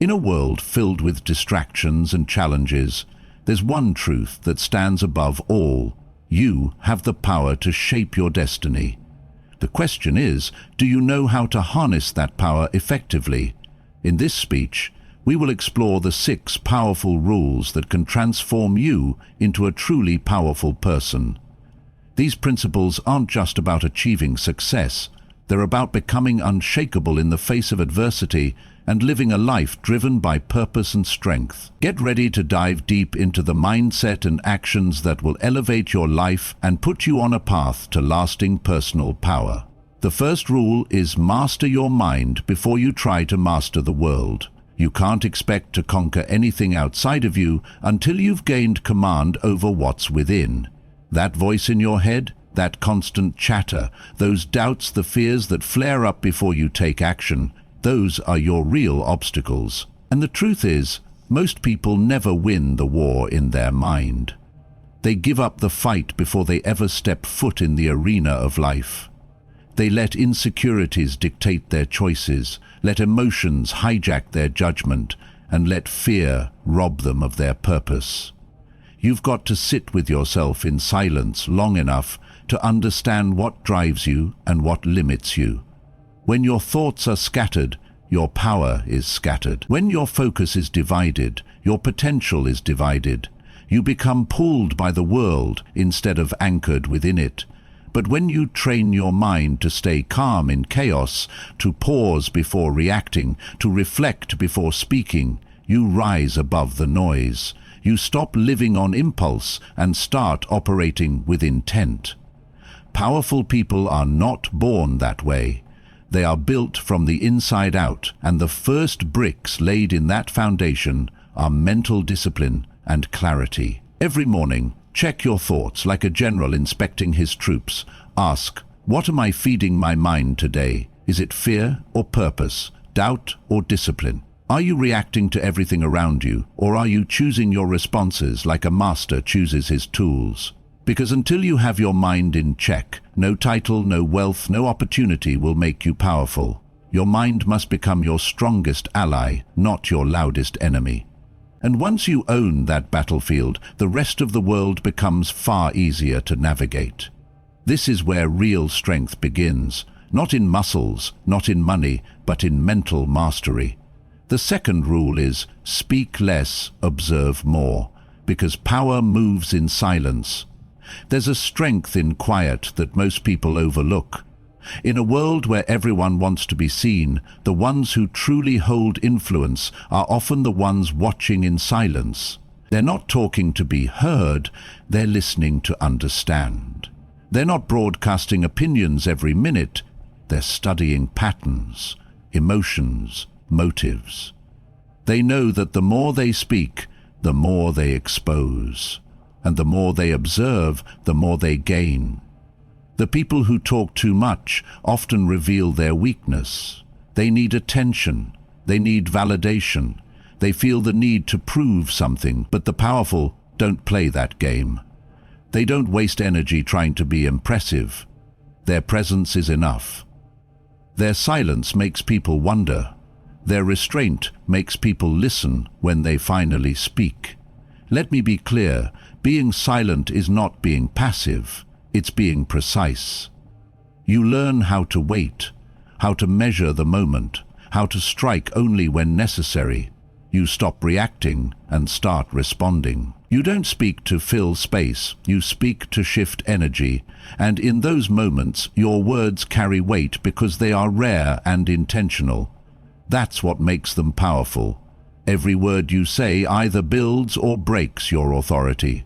In a world filled with distractions and challenges, there's one truth that stands above all. You have the power to shape your destiny. The question is, do you know how to harness that power effectively? In this speech, we will explore the 6 powerful rules that can transform you into a truly powerful person. These principles aren't just about achieving success. They're about becoming unshakable in the face of adversity and living a life driven by purpose and strength. Get ready to dive deep into the mindset and actions that will elevate your life and put you on a path to lasting personal power. The first rule is master your mind before you try to master the world. You can't expect to conquer anything outside of you until you've gained command over what's within. That voice in your head, that constant chatter, those doubts, the fears that flare up before you take action, those are your real obstacles. And the truth is, most people never win the war in their mind. They give up the fight before they ever step foot in the arena of life. They let insecurities dictate their choices, let emotions hijack their judgment, and let fear rob them of their purpose. You've got to sit with yourself in silence long enough to understand what drives you and what limits you. When your thoughts are scattered, your power is scattered. When your focus is divided, your potential is divided. You become pulled by the world instead of anchored within it. But when you train your mind to stay calm in chaos, to pause before reacting, to reflect before speaking, you rise above the noise. You stop living on impulse and start operating with intent. Powerful people are not born that way. They are built from the inside out, and the first bricks laid in that foundation are mental discipline and clarity. Every morning, check your thoughts like a general inspecting his troops. Ask, what am I feeding my mind today? Is it fear or purpose, doubt or discipline? Are you reacting to everything around you, or are you choosing your responses like a master chooses his tools? Because until you have your mind in check, no title, no wealth, no opportunity will make you powerful. Your mind must become your strongest ally, not your loudest enemy. And once you own that battlefield, the rest of the world becomes far easier to navigate. This is where real strength begins, not in muscles, not in money, but in mental mastery. The second rule is speak less, observe more, because power moves in silence. There's a strength in quiet that most people overlook. In a world where everyone wants to be seen, the ones who truly hold influence are often the ones watching in silence. They're not talking to be heard, they're listening to understand. They're not broadcasting opinions every minute, they're studying patterns, emotions, motives. They know that the more they speak, the more they expose. And the more they observe, the more they gain. The people who talk too much often reveal their weakness. They need attention. They need validation. They feel the need to prove something, but the powerful don't play that game. They don't waste energy trying to be impressive. Their presence is enough. Their silence makes people wonder. Their restraint makes people listen when they finally speak. Let me be clear, being silent is not being passive, it's being precise. You learn how to wait, how to measure the moment, how to strike only when necessary. You stop reacting and start responding. You don't speak to fill space, you speak to shift energy, and in those moments your words carry weight because they are rare and intentional. That's what makes them powerful. Every word you say either builds or breaks your authority.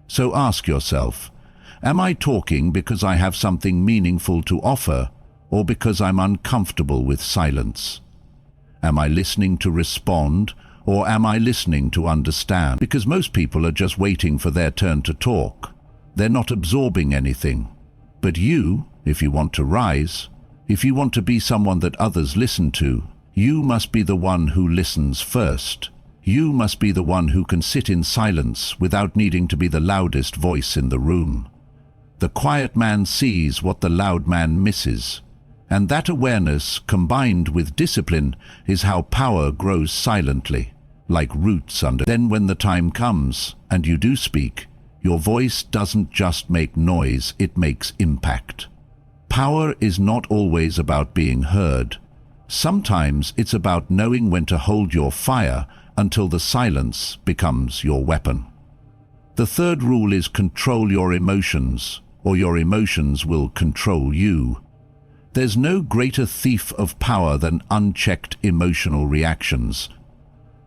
So ask yourself, am I talking because I have something meaningful to offer, or because I'm uncomfortable with silence? Am I listening to respond, or am I listening to understand? Because most people are just waiting for their turn to talk. They're not absorbing anything. But you, if you want to rise, if you want to be someone that others listen to, you must be the one who listens first. You must be the one who can sit in silence without needing to be the loudest voice in the room. The quiet man sees what the loud man misses. And that awareness, combined with discipline, is how power grows silently, like roots under. Then when the time comes, and you do speak, your voice doesn't just make noise, it makes impact. Power is not always about being heard. Sometimes it's about knowing when to hold your fire until the silence becomes your weapon. The third rule is control your emotions, or your emotions will control you. There's no greater thief of power than unchecked emotional reactions.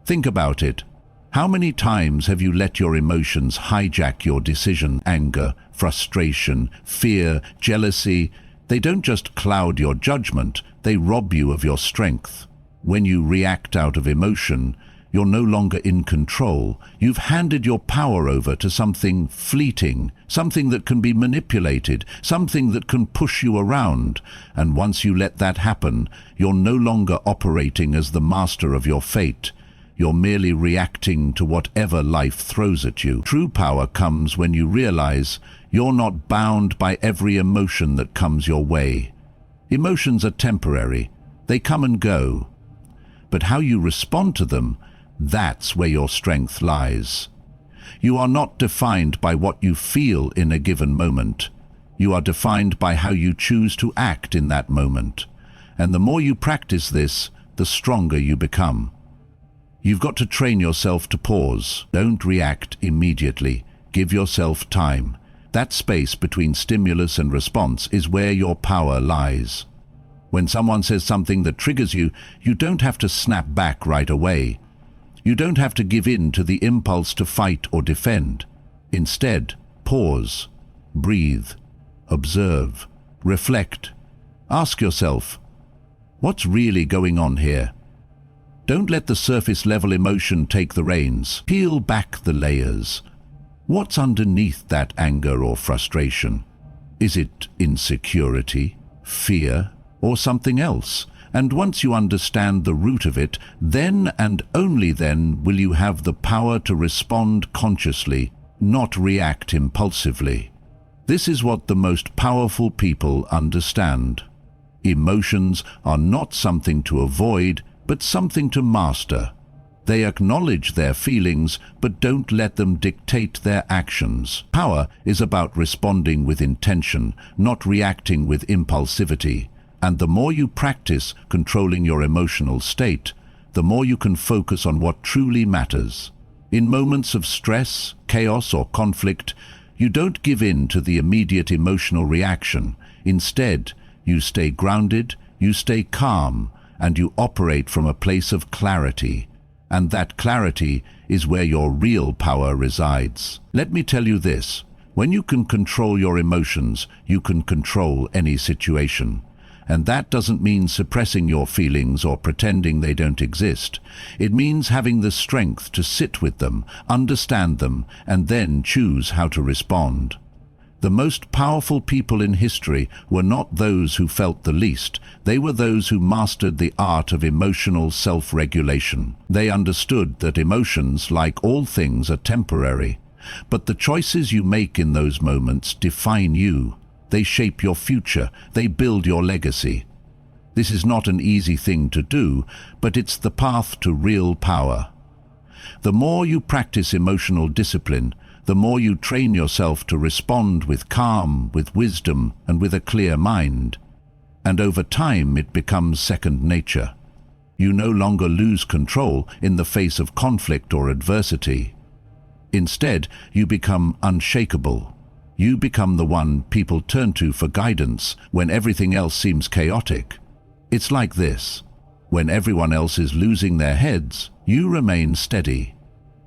Think about it. How many times have you let your emotions hijack your decision? Anger, frustration, fear, jealousy. They don't just cloud your judgment, they rob you of your strength. When you react out of emotion, you're no longer in control. You've handed your power over to something fleeting, something that can be manipulated, something that can push you around. And once you let that happen, you're no longer operating as the master of your fate. You're merely reacting to whatever life throws at you. True power comes when you realize you're not bound by every emotion that comes your way. Emotions are temporary. They come and go. But how you respond to them, that's where your strength lies. You are not defined by what you feel in a given moment. You are defined by how you choose to act in that moment. And the more you practice this, the stronger you become. You've got to train yourself to pause. Don't react immediately. Give yourself time. That space between stimulus and response is where your power lies. When someone says something that triggers you, you don't have to snap back right away. You don't have to give in to the impulse to fight or defend. Instead, pause, breathe, observe, reflect. Ask yourself, what's really going on here? Don't let the surface-level emotion take the reins. Peel back the layers. What's underneath that anger or frustration? Is it insecurity, fear, or something else? And once you understand the root of it, then and only then will you have the power to respond consciously, not react impulsively. This is what the most powerful people understand. Emotions are not something to avoid, but something to master. They acknowledge their feelings, but don't let them dictate their actions. Power is about responding with intention, not reacting with impulsivity. And the more you practice controlling your emotional state, the more you can focus on what truly matters. In moments of stress, chaos, or conflict, you don't give in to the immediate emotional reaction. Instead, you stay grounded, you stay calm, and you operate from a place of clarity. And that clarity is where your real power resides. Let me tell you this, when you can control your emotions, you can control any situation. And that doesn't mean suppressing your feelings or pretending they don't exist. It means having the strength to sit with them, understand them, and then choose how to respond. The most powerful people in history were not those who felt the least. They were those who mastered the art of emotional self-regulation. They understood that emotions, like all things, are temporary. But the choices you make in those moments define you. They shape your future. They build your legacy. This is not an easy thing to do, but it's the path to real power. The more you practice emotional discipline, the more you train yourself to respond with calm, with wisdom, and with a clear mind. And over time it becomes second nature. You no longer lose control in the face of conflict or adversity. Instead, you become unshakable. You become the one people turn to for guidance when everything else seems chaotic. It's like this. When everyone else is losing their heads, you remain steady.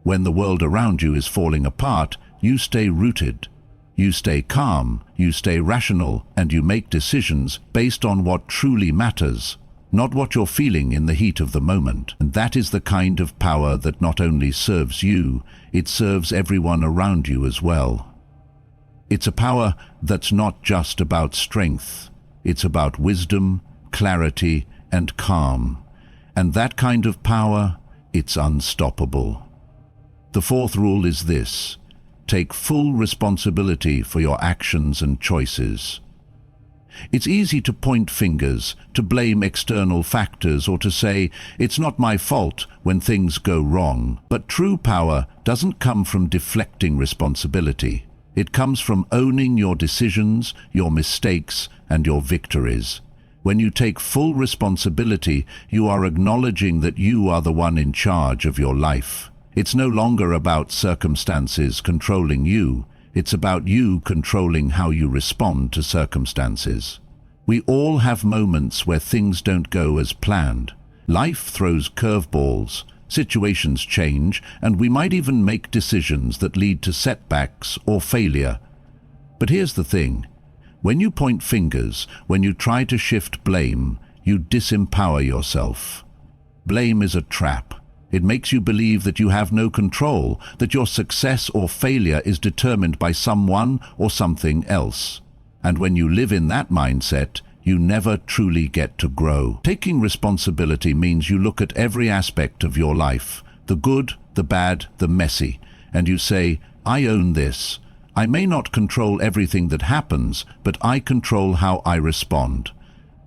When the world around you is falling apart, you stay rooted. You stay calm, you stay rational, and you make decisions based on what truly matters, not what you're feeling in the heat of the moment. And that is the kind of power that not only serves you, it serves everyone around you as well. It's a power that's not just about strength. It's about wisdom, clarity, and calm. And that kind of power, it's unstoppable. The fourth rule is this: take full responsibility for your actions and choices. It's easy to point fingers, to blame external factors, or to say, "It's not my fault," when things go wrong. But true power doesn't come from deflecting responsibility. It comes from owning your decisions, your mistakes, and your victories. When you take full responsibility, you are acknowledging that you are the one in charge of your life. It's no longer about circumstances controlling you. It's about you controlling how you respond to circumstances. We all have moments where things don't go as planned. Life throws curveballs, situations change, and we might even make decisions that lead to setbacks or failure. But here's the thing. When you point fingers, when you try to shift blame, you disempower yourself. Blame is a trap. It makes you believe that you have no control, that your success or failure is determined by someone or something else. And when you live in that mindset, you never truly get to grow. Taking responsibility means you look at every aspect of your life, the good, the bad, the messy, and you say, "I own this. I may not control everything that happens, but I control how I respond."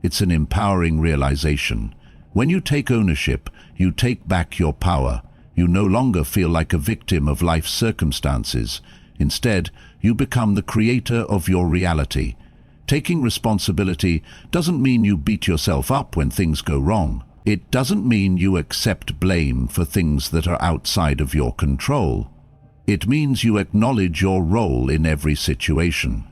It's an empowering realization. When you take ownership, you take back your power. You no longer feel like a victim of life's circumstances. Instead, you become the creator of your reality. Taking responsibility doesn't mean you beat yourself up when things go wrong. It doesn't mean you accept blame for things that are outside of your control. It means you acknowledge your role in every situation.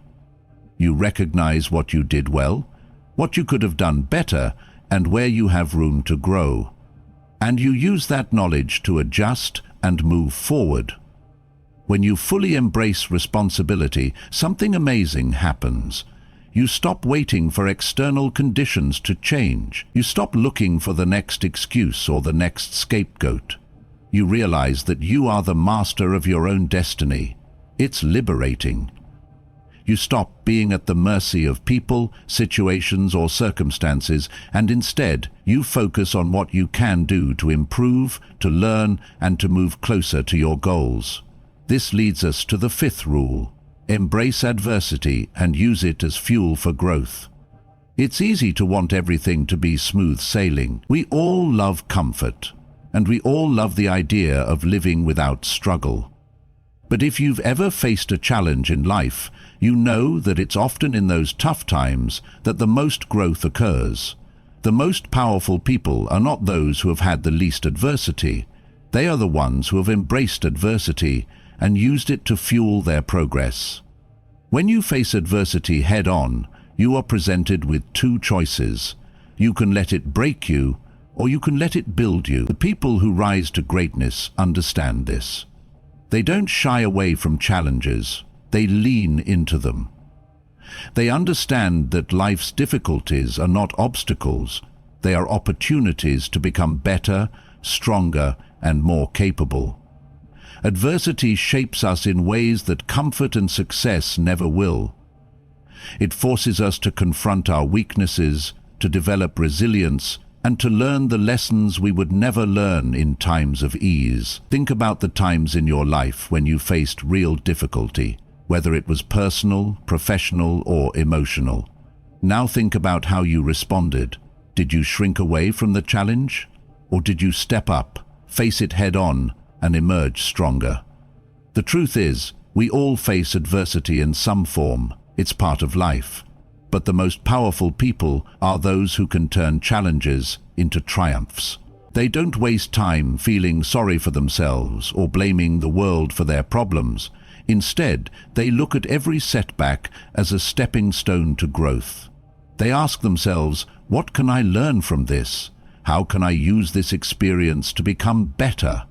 You recognize what you did well, what you could have done better, and where you have room to grow. And you use that knowledge to adjust and move forward. When you fully embrace responsibility, something amazing happens. You stop waiting for external conditions to change. You stop looking for the next excuse or the next scapegoat. You realize that you are the master of your own destiny. It's liberating. You stop being at the mercy of people, situations, or circumstances, and instead you focus on what you can do to improve, to learn, and to move closer to your goals. This leads us to the fifth rule. Embrace adversity and use it as fuel for growth. It's easy to want everything to be smooth sailing. We all love comfort, and we all love the idea of living without struggle. But if you've ever faced a challenge in life, you know that it's often in those tough times that the most growth occurs. The most powerful people are not those who have had the least adversity. They are the ones who have embraced adversity and used it to fuel their progress. When you face adversity head-on, you are presented with two choices. You can let it break you, or you can let it build you. The people who rise to greatness understand this. They don't shy away from challenges. They lean into them. They understand that life's difficulties are not obstacles. They are opportunities to become better, stronger, and more capable. Adversity shapes us in ways that comfort and success never will. It forces us to confront our weaknesses, to develop resilience, and to learn the lessons we would never learn in times of ease. Think about the times in your life when you faced real difficulty, whether it was personal, professional, or emotional. Now think about how you responded. Did you shrink away from the challenge? Or did you step up, face it head-on, and emerge stronger? The truth is, we all face adversity in some form. It's part of life. But the most powerful people are those who can turn challenges into triumphs. They don't waste time feeling sorry for themselves or blaming the world for their problems. Instead, they look at every setback as a stepping stone to growth. They ask themselves, what can I learn from this? How can I use this experience to become better?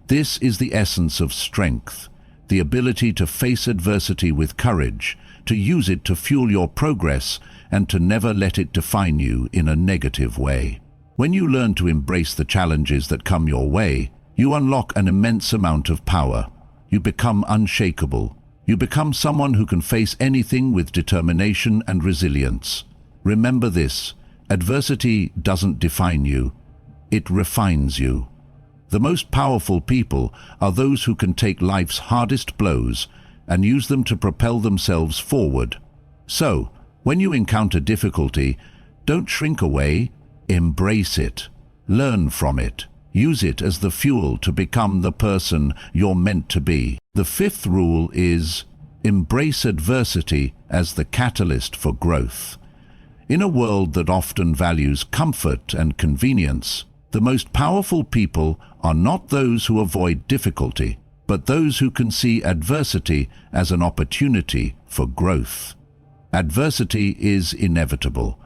This is the essence of strength, the ability to face adversity with courage, to use it to fuel your progress, and to never let it define you in a negative way. When you learn to embrace the challenges that come your way, you unlock an immense amount of power. You become unshakable. You become someone who can face anything with determination and resilience. Remember this, adversity doesn't define you, it refines you. The most powerful people are those who can take life's hardest blows and use them to propel themselves forward. So, When you encounter difficulty, don't shrink away, embrace it. Learn from it. Use it as the fuel to become the person you're meant to be. The fifth rule is embrace adversity as the catalyst for growth. In a world that often values comfort and convenience, the most powerful people are not those who avoid difficulty, but those who can see adversity as an opportunity for growth. Adversity is inevitable.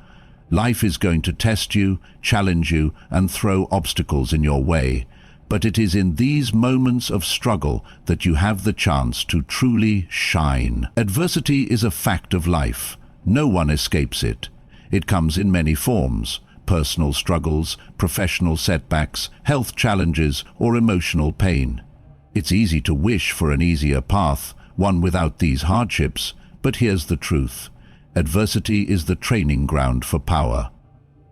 Life is going to test you, challenge you, and throw obstacles in your way. But it is in these moments of struggle that you have the chance to truly shine. Adversity is a fact of life. No one escapes it. It comes in many forms: personal struggles, professional setbacks, health challenges, or emotional pain. It's easy to wish for an easier path, one without these hardships, but here's the truth. Adversity is the training ground for power.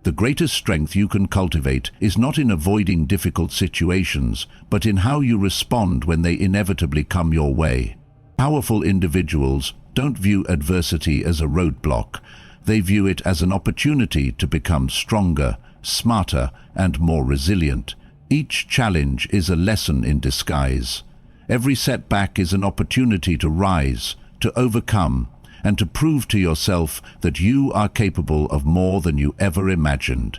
The greatest strength you can cultivate is not in avoiding difficult situations, but in how you respond when they inevitably come your way. Powerful individuals don't view adversity as a roadblock. They view it as an opportunity to become stronger, smarter, and more resilient. Each challenge is a lesson in disguise. Every setback is an opportunity to rise, to overcome, and to prove to yourself that you are capable of more than you ever imagined.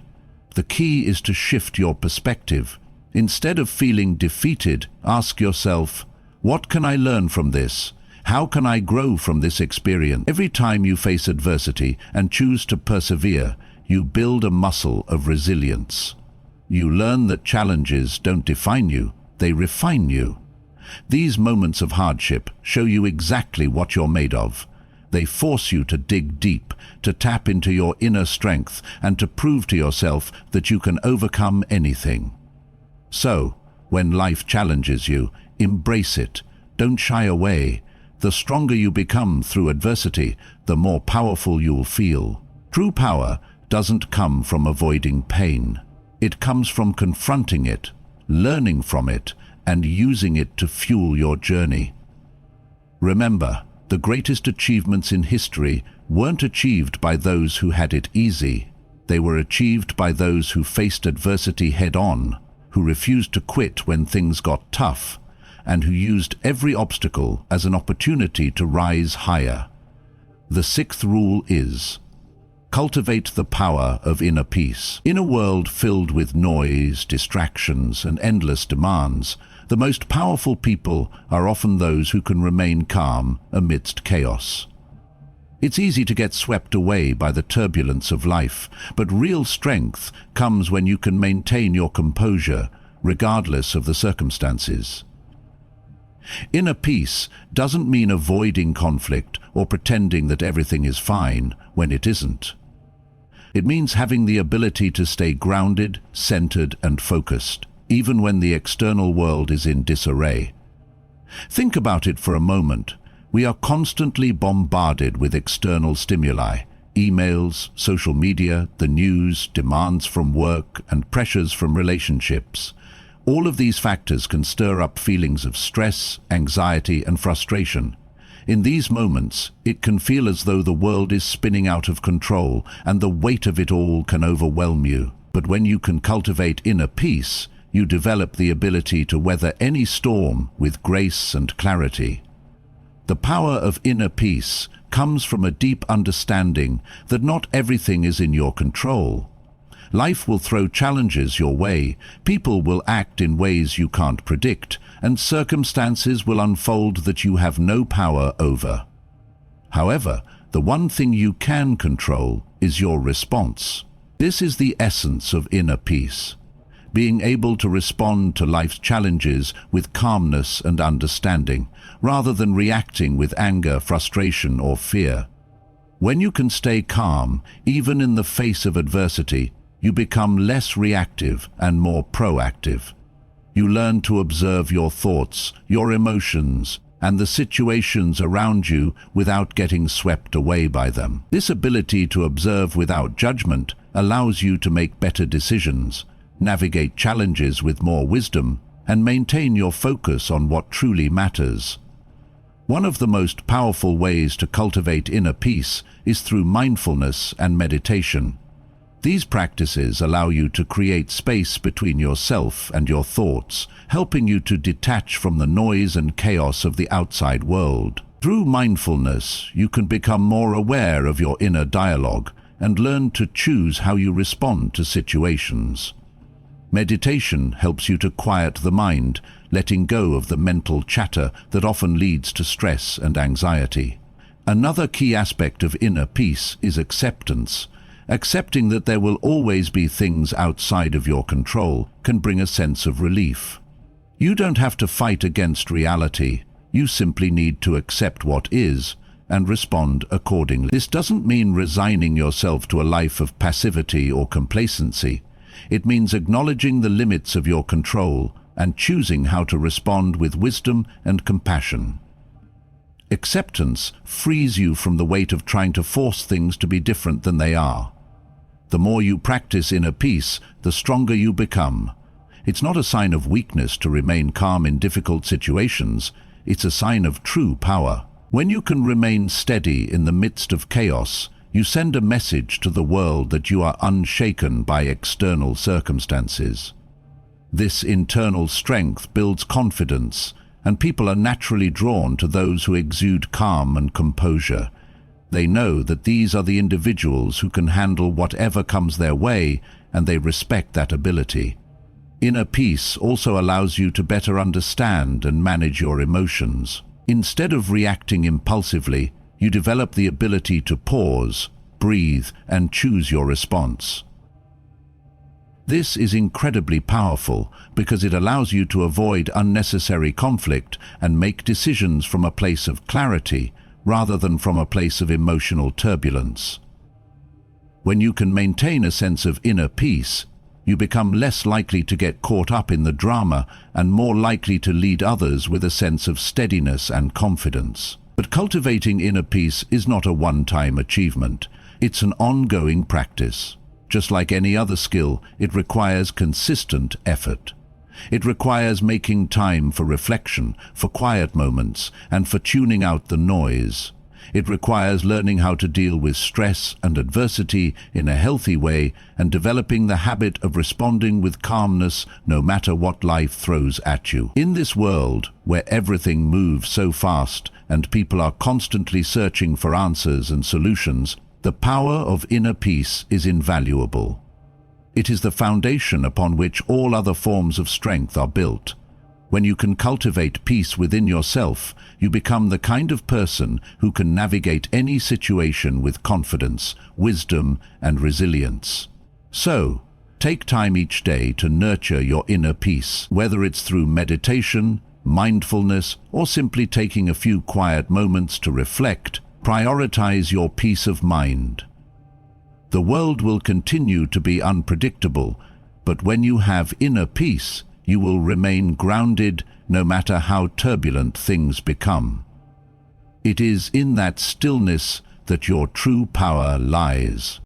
The key is to shift your perspective. Instead of feeling defeated, ask yourself, what can I learn from this? How can I grow from this experience? Every time you face adversity and choose to persevere, you build a muscle of resilience. You learn that challenges don't define you, they refine you. These moments of hardship show you exactly what you're made of. They force you to dig deep, to tap into your inner strength, and to prove to yourself that you can overcome anything. So, when life challenges you, embrace it. Don't shy away. The stronger you become through adversity, the more powerful you'll feel. True power doesn't come from avoiding pain. It comes from confronting it, learning from it, and using it to fuel your journey. Remember, the greatest achievements in history weren't achieved by those who had it easy. They were achieved by those who faced adversity head-on, who refused to quit when things got tough, and who used every obstacle as an opportunity to rise higher. The sixth rule is, cultivate the power of inner peace. In a world filled with noise, distractions, and endless demands, the most powerful people are often those who can remain calm amidst chaos. It's easy to get swept away by the turbulence of life, but real strength comes when you can maintain your composure, regardless of the circumstances. Inner peace doesn't mean avoiding conflict or pretending that everything is fine when it isn't. It means having the ability to stay grounded, centered, and focused, even when the external world is in disarray. Think about it for a moment. We are constantly bombarded with external stimuli: emails, social media, the news, demands from work, and pressures from relationships. All of these factors can stir up feelings of stress, anxiety, and frustration. In these moments, it can feel as though the world is spinning out of control, and the weight of it all can overwhelm you. But when you can cultivate inner peace, you develop the ability to weather any storm with grace and clarity. The power of inner peace comes from a deep understanding that not everything is in your control. Life will throw challenges your way, people will act in ways you can't predict, and circumstances will unfold that you have no power over. However, the one thing you can control is your response. This is the essence of inner peace: being able to respond to life's challenges with calmness and understanding, rather than reacting with anger, frustration, or fear. When you can stay calm, even in the face of adversity, you become less reactive and more proactive. You learn to observe your thoughts, your emotions, and the situations around you without getting swept away by them. This ability to observe without judgment allows you to make better decisions, navigate challenges with more wisdom, and maintain your focus on what truly matters. One of the most powerful ways to cultivate inner peace is through mindfulness and meditation. These practices allow you to create space between yourself and your thoughts, helping you to detach from the noise and chaos of the outside world. Through mindfulness, you can become more aware of your inner dialogue and learn to choose how you respond to situations. Meditation helps you to quiet the mind, letting go of the mental chatter that often leads to stress and anxiety. Another key aspect of inner peace is acceptance. Accepting that there will always be things outside of your control can bring a sense of relief. You don't have to fight against reality. You simply need to accept what is and respond accordingly. This doesn't mean resigning yourself to a life of passivity or complacency. It means acknowledging the limits of your control and choosing how to respond with wisdom and compassion. Acceptance frees you from the weight of trying to force things to be different than they are. The more you practice inner peace, the stronger you become. It's not a sign of weakness to remain calm in difficult situations. It's a sign of true power. When you can remain steady in the midst of chaos, you send a message to the world that you are unshaken by external circumstances. This internal strength builds confidence, and people are naturally drawn to those who exude calm and composure. They know that these are the individuals who can handle whatever comes their way, and they respect that ability. Inner peace also allows you to better understand and manage your emotions. Instead of reacting impulsively, you develop the ability to pause, breathe, and choose your response. This is incredibly powerful because it allows you to avoid unnecessary conflict and make decisions from a place of clarity rather than from a place of emotional turbulence. When you can maintain a sense of inner peace, you become less likely to get caught up in the drama and more likely to lead others with a sense of steadiness and confidence. But cultivating inner peace is not a one-time achievement. It's an ongoing practice. Just like any other skill, it requires consistent effort. It requires making time for reflection, for quiet moments, and for tuning out the noise. It requires learning how to deal with stress and adversity in a healthy way and developing the habit of responding with calmness no matter what life throws at you. In this world, where everything moves so fast and people are constantly searching for answers and solutions, the power of inner peace is invaluable. It is the foundation upon which all other forms of strength are built. When you can cultivate peace within yourself, you become the kind of person who can navigate any situation with confidence, wisdom, and resilience. So, take time each day to nurture your inner peace, whether it's through meditation, mindfulness, or simply taking a few quiet moments to reflect. Prioritize your peace of mind. The world will continue to be unpredictable, but when you have inner peace, you will remain grounded no matter how turbulent things become. It is in that stillness that your true power lies.